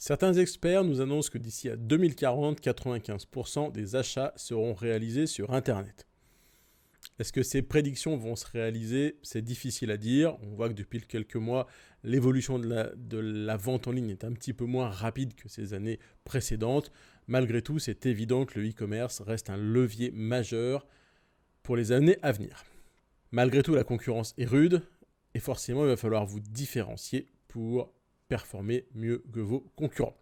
Certains experts nous annoncent que d'ici à 2040, 95% des achats seront réalisés sur Internet. Est-ce que ces prédictions vont se réaliser? C'est difficile à dire. On voit que depuis quelques mois, l'évolution de la vente en ligne est un petit peu moins rapide que ces années précédentes. Malgré tout, c'est évident que le e-commerce reste un levier majeur pour les années à venir. Malgré tout, la concurrence est rude et forcément, il va falloir vous différencier pour performer mieux que vos concurrents.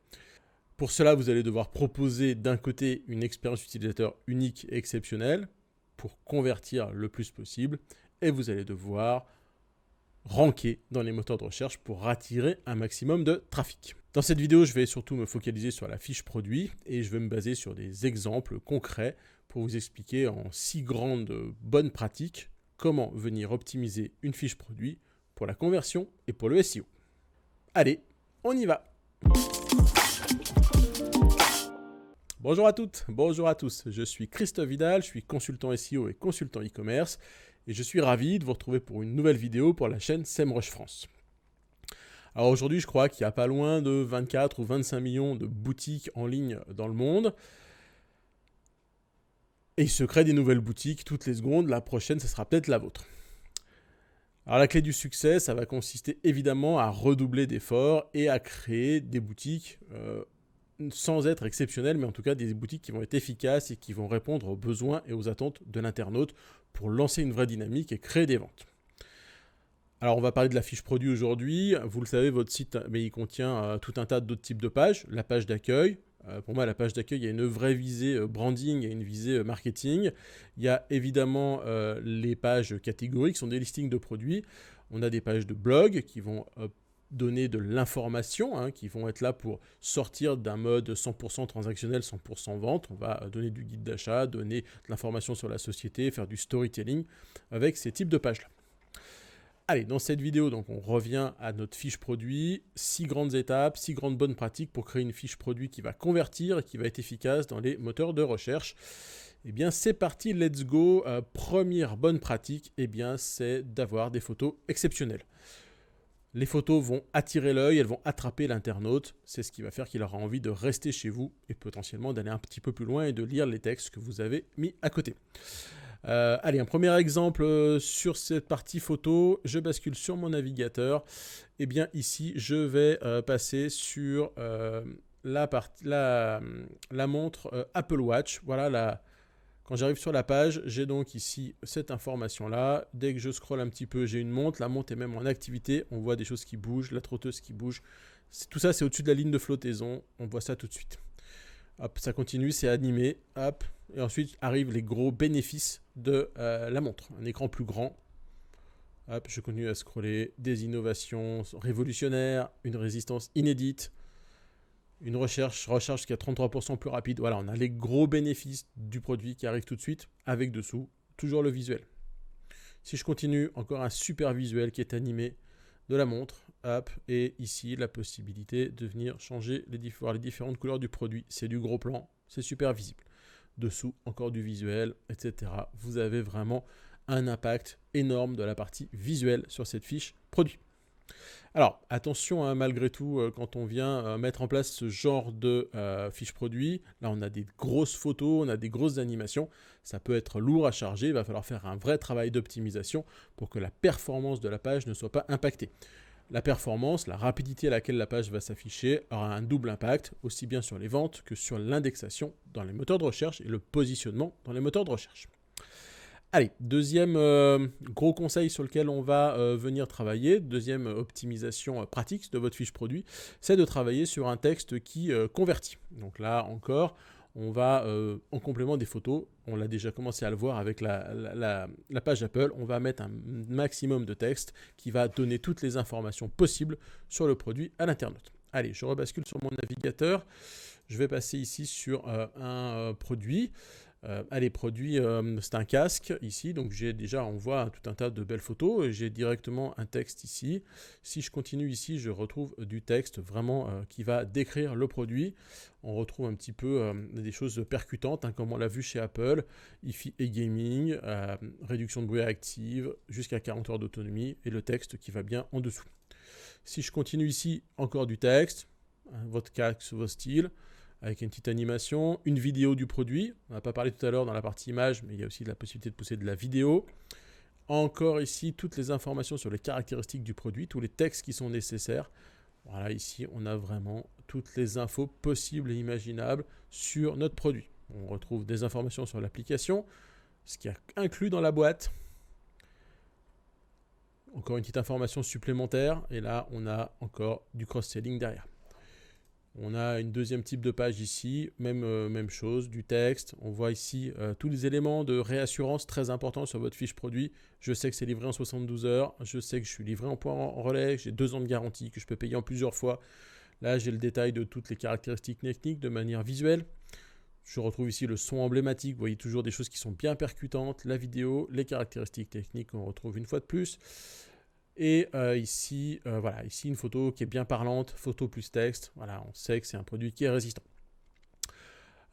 Pour cela, vous allez devoir proposer d'un côté une expérience utilisateur unique et exceptionnelle pour convertir le plus possible et vous allez devoir ranker dans les moteurs de recherche pour attirer un maximum de trafic. Dans cette vidéo, je vais surtout me focaliser sur la fiche produit et je vais me baser sur des exemples concrets pour vous expliquer en 6 grandes bonnes pratiques comment venir optimiser une fiche produit pour la conversion et pour le SEO. Allez, on y va! Bonjour à toutes, bonjour à tous, je suis Christophe Vidal, je suis consultant SEO et consultant e-commerce et je suis ravi de vous retrouver pour une nouvelle vidéo pour la chaîne SEMrush France. Alors aujourd'hui, je crois qu'il n'y a pas loin de 24 ou 25 millions de boutiques en ligne dans le monde. Et il se crée des nouvelles boutiques toutes les secondes, la prochaine, ce sera peut-être la vôtre. Alors la clé du succès, ça va consister évidemment à redoubler d'efforts et à créer des boutiques sans être exceptionnelles, mais en tout cas des boutiques qui vont être efficaces et qui vont répondre aux besoins et aux attentes de l'internaute pour lancer une vraie dynamique et créer des ventes. Alors on va parler de la fiche produit aujourd'hui. Vous le savez, votre site, mais il contient tout un tas d'autres types de pages. La page d'accueil. Pour moi, la page d'accueil, il y a une vraie visée branding et une visée marketing. Il y a évidemment les pages catégories qui sont des listings de produits. On a des pages de blog qui vont donner de l'information, qui vont être là pour sortir d'un mode 100% transactionnel, 100% vente. On va donner du guide d'achat, donner de l'information sur la société, faire du storytelling avec ces types de pages-là. Allez, dans cette vidéo, donc, on revient à notre fiche produit. 6 grandes étapes, 6 grandes bonnes pratiques pour créer une fiche produit qui va convertir et qui va être efficace dans les moteurs de recherche. Eh bien, c'est parti, let's go. Première bonne pratique, eh bien, c'est d'avoir des photos exceptionnelles. Les photos vont attirer l'œil, elles vont attraper l'internaute. C'est ce qui va faire qu'il aura envie de rester chez vous et potentiellement d'aller un petit peu plus loin et de lire les textes que vous avez mis à côté. Allez, un premier exemple sur cette partie photo, je bascule sur mon navigateur. Et bien ici, je vais passer sur la montre Apple Watch. Voilà, quand j'arrive sur la page, j'ai donc ici cette information-là. Dès que je scrolle un petit peu, j'ai une montre. La montre est même en activité. On voit des choses qui bougent, la trotteuse qui bouge. Tout ça, c'est au-dessus de la ligne de flottaison. On voit ça tout de suite. Hop, ça continue, c'est animé. Hop. Et ensuite arrivent les gros bénéfices de la montre. Un écran plus grand. Hop, je continue à scroller. Des innovations révolutionnaires, une résistance inédite, une recharge qui est 33% plus rapide. Voilà, on a les gros bénéfices du produit qui arrivent tout de suite, avec dessous toujours le visuel. Si je continue, encore un super visuel qui est animé de la montre. Hop, et ici, la possibilité de venir changer les différentes couleurs du produit. C'est du gros plan, c'est super visible. Dessous, encore du visuel, etc. Vous avez vraiment un impact énorme de la partie visuelle sur cette fiche produit. Alors, attention, malgré tout, quand on vient mettre en place ce genre de fiche produit, là on a des grosses photos, on a des grosses animations, ça peut être lourd à charger, il va falloir faire un vrai travail d'optimisation pour que la performance de la page ne soit pas impactée. La performance, la rapidité à laquelle la page va s'afficher aura un double impact, aussi bien sur les ventes que sur l'indexation dans les moteurs de recherche et le positionnement dans les moteurs de recherche. Allez, deuxième gros conseil sur lequel on va venir travailler, deuxième optimisation pratique de votre fiche produit, c'est de travailler sur un texte qui convertit. Donc là encore, on va, en complément des photos, on l'a déjà commencé à le voir avec la page Apple, on va mettre un maximum de texte qui va donner toutes les informations possibles sur le produit à l'internaute. Allez, je rebascule sur mon navigateur, je vais passer ici sur un produit. Allez, produit, c'est un casque ici, donc on voit tout un tas de belles photos et j'ai directement un texte ici. Si je continue ici, je retrouve du texte vraiment qui va décrire le produit. On retrouve un petit peu des choses percutantes, comme on l'a vu chez Apple, Hi-Fi et gaming, réduction de bruit active, jusqu'à 40 heures d'autonomie et le texte qui va bien en dessous. Si je continue ici, encore du texte, votre casque, vos styles, avec une petite animation, une vidéo du produit. On n'a pas parlé tout à l'heure dans la partie image, mais il y a aussi la possibilité de pousser de la vidéo. Encore ici, toutes les informations sur les caractéristiques du produit, tous les textes qui sont nécessaires. Voilà, ici, on a vraiment toutes les infos possibles et imaginables sur notre produit. On retrouve des informations sur l'application, ce qui est inclus dans la boîte. Encore une petite information supplémentaire. Et là, on a encore du cross-selling derrière. On a une deuxième type de page ici, même chose, du texte. On voit ici tous les éléments de réassurance très importants sur votre fiche produit. Je sais que c'est livré en 72 heures, je sais que je suis livré en point en relais, j'ai 2 ans de garantie, que je peux payer en plusieurs fois. Là, j'ai le détail de toutes les caractéristiques techniques de manière visuelle. Je retrouve ici le son emblématique, vous voyez toujours des choses qui sont bien percutantes, la vidéo, les caractéristiques techniques qu'on retrouve une fois de plus. Et ici, voilà, ici une photo qui est bien parlante, photo plus texte. Voilà, on sait que c'est un produit qui est résistant.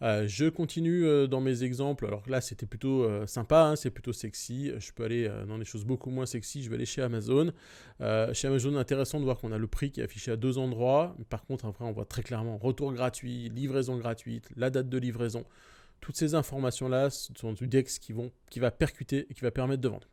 Je continue dans mes exemples. Alors là, c'était plutôt sympa, hein, c'est plutôt sexy. Je peux aller dans des choses beaucoup moins sexy. Je vais aller chez Amazon. Chez Amazon, intéressant de voir qu'on a le prix qui est affiché à 2 endroits. Par contre, après, on voit très clairement retour gratuit, livraison gratuite, la date de livraison. Toutes ces informations-là sont du texte qui va percuter et qui va permettre de vendre.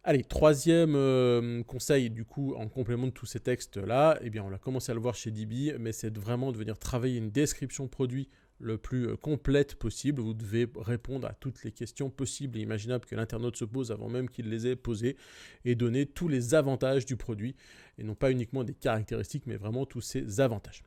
Allez, troisième conseil, du coup, en complément de tous ces textes-là, eh bien, on a commencé à le voir chez DB, mais c'est vraiment de venir travailler une description produit le plus complète possible. Vous devez répondre à toutes les questions possibles et imaginables que l'internaute se pose avant même qu'il les ait posées et donner tous les avantages du produit, et non pas uniquement des caractéristiques, mais vraiment tous ces avantages.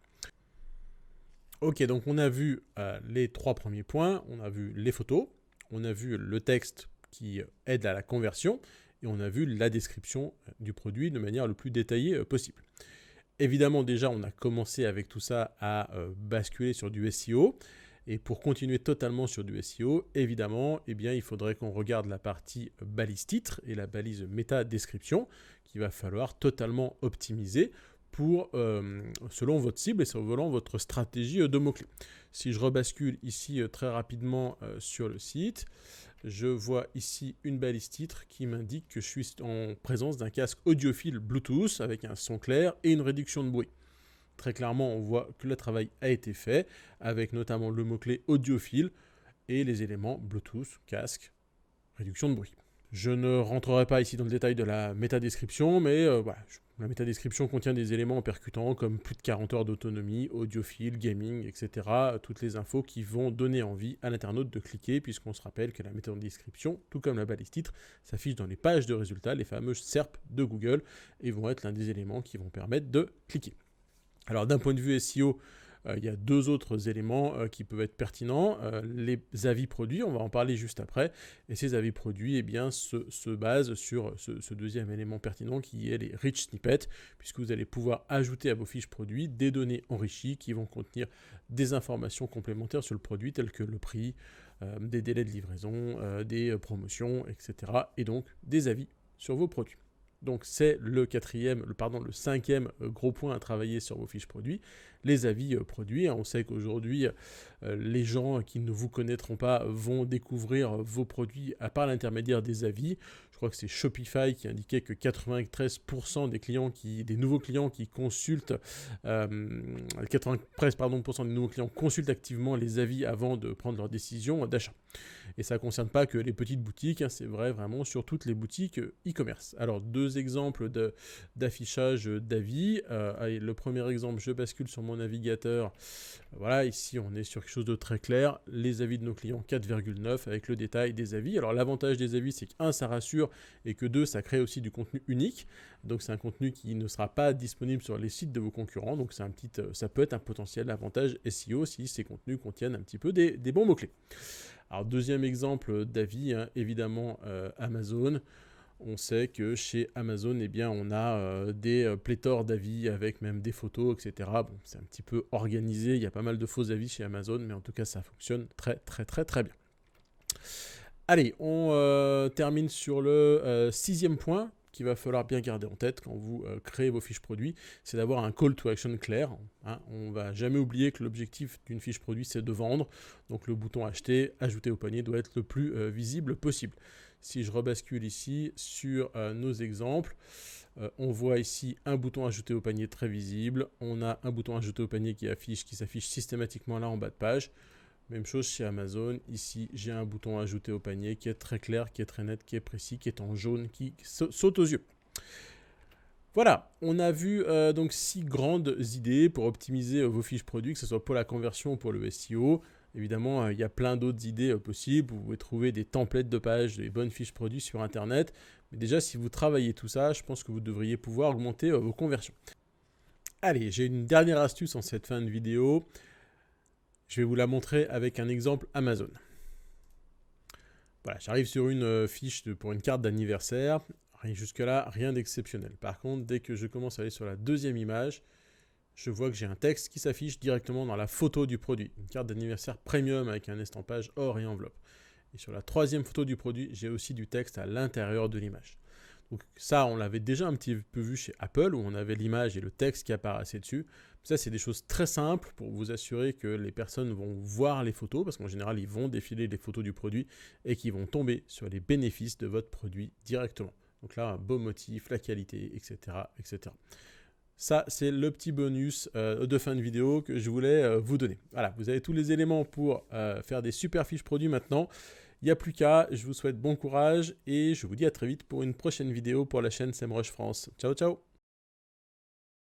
Ok, donc on a vu les 3 premiers points, on a vu les photos, on a vu le texte qui aide à la conversion, et on a vu la description du produit de manière le plus détaillée possible. Évidemment, déjà, on a commencé avec tout ça à basculer sur du SEO. Et pour continuer totalement sur du SEO, évidemment, eh bien, il faudrait qu'on regarde la partie balise titre et la balise méta-description qu'il va falloir totalement optimiser selon votre cible et selon votre stratégie de mots-clés. Si je rebascule ici très rapidement sur le site, je vois ici une balise titre qui m'indique que je suis en présence d'un casque audiophile Bluetooth avec un son clair et une réduction de bruit. Très clairement, on voit que le travail a été fait avec notamment le mot-clé audiophile et les éléments Bluetooth, casque, réduction de bruit. Je ne rentrerai pas ici dans le détail de la métadescription, mais voilà, la métadescription contient des éléments percutants comme plus de 40 heures d'autonomie, audiophile, gaming, etc. Toutes les infos qui vont donner envie à l'internaute de cliquer, puisqu'on se rappelle que la métadescription, tout comme la balise titre, s'affiche dans les pages de résultats, les fameuses SERP de Google, et vont être l'un des éléments qui vont permettre de cliquer. Alors d'un point de vue SEO, il y a 2 autres éléments qui peuvent être pertinents. Les avis produits, on va en parler juste après. Et ces avis produits eh bien, se basent sur ce deuxième élément pertinent qui est les rich snippets, puisque vous allez pouvoir ajouter à vos fiches produits des données enrichies qui vont contenir des informations complémentaires sur le produit, telles que le prix, des délais de livraison, des promotions, etc. Et donc des avis sur vos produits. Donc c'est le cinquième gros point à travailler sur vos fiches produits, les avis produits. On sait qu'aujourd'hui, les gens qui ne vous connaîtront pas vont découvrir vos produits par l'intermédiaire des avis. Je crois que c'est Shopify qui indiquait que 93% des nouveaux clients qui consultent, 93% des nouveaux clients consultent activement les avis avant de prendre leur décision d'achat. Et ça ne concerne pas que les petites boutiques, hein, c'est vrai vraiment sur toutes les boutiques e-commerce. Alors 2 exemples d'affichage d'avis. Le premier exemple, je bascule sur mon navigateur. Voilà, ici on est sur quelque chose de très clair. Les avis de nos clients 4,9 avec le détail des avis. Alors l'avantage des avis, c'est que 1, ça rassure et que 2, ça crée aussi du contenu unique. Donc c'est un contenu qui ne sera pas disponible sur les sites de vos concurrents. Donc ça peut être un potentiel avantage SEO si ces contenus contiennent un petit peu des bons mots-clés. Alors deuxième exemple d'avis, hein, évidemment Amazon. On sait que chez Amazon, eh bien, on a des pléthores d'avis avec même des photos, etc. Bon, c'est un petit peu organisé, il y a pas mal de faux avis chez Amazon, mais en tout cas, ça fonctionne très, très, très, très bien. Allez, on termine sur le 6e point qu'il va falloir bien garder en tête quand vous créez vos fiches produits, c'est d'avoir un call to action clair. Hein. On ne va jamais oublier que l'objectif d'une fiche produit, c'est de vendre. Donc le bouton acheter, ajouter au panier doit être le plus visible possible. Si je rebascule ici sur nos exemples, On voit ici un bouton ajouter au panier très visible. On a un bouton ajouter au panier qui s'affiche systématiquement là en bas de page. Même chose chez Amazon. Ici, j'ai un bouton ajouter au panier qui est très clair, qui est très net, qui est précis, qui est en jaune, qui saute aux yeux. Voilà, on a vu donc 6 grandes idées pour optimiser vos fiches produits, que ce soit pour la conversion ou pour le SEO. Évidemment, il y a plein d'autres idées possibles. Vous pouvez trouver des templates de pages, des bonnes fiches produits sur Internet. Mais déjà, si vous travaillez tout ça, je pense que vous devriez pouvoir augmenter vos conversions. Allez, j'ai une dernière astuce en cette fin de vidéo. Je vais vous la montrer avec un exemple Amazon. Voilà, j'arrive sur une fiche pour une carte d'anniversaire. Jusque-là, rien d'exceptionnel. Par contre, dès que je commence à aller sur la deuxième image, je vois que j'ai un texte qui s'affiche directement dans la photo du produit. Une carte d'anniversaire premium avec un estampage or et enveloppe. Et sur la troisième photo du produit, j'ai aussi du texte à l'intérieur de l'image. Donc ça, on l'avait déjà un petit peu vu chez Apple, où on avait l'image et le texte qui apparaissaient dessus. Ça, c'est des choses très simples pour vous assurer que les personnes vont voir les photos, parce qu'en général, ils vont défiler les photos du produit et qu'ils vont tomber sur les bénéfices de votre produit directement. Donc là, un beau motif, la qualité, etc. etc. Ça, c'est le petit bonus de fin de vidéo que je voulais vous donner. Voilà, vous avez tous les éléments pour faire des super fiches produits maintenant. Il n'y a plus qu'à, je vous souhaite bon courage et je vous dis à très vite pour une prochaine vidéo pour la chaîne SEMrush France. Ciao, ciao!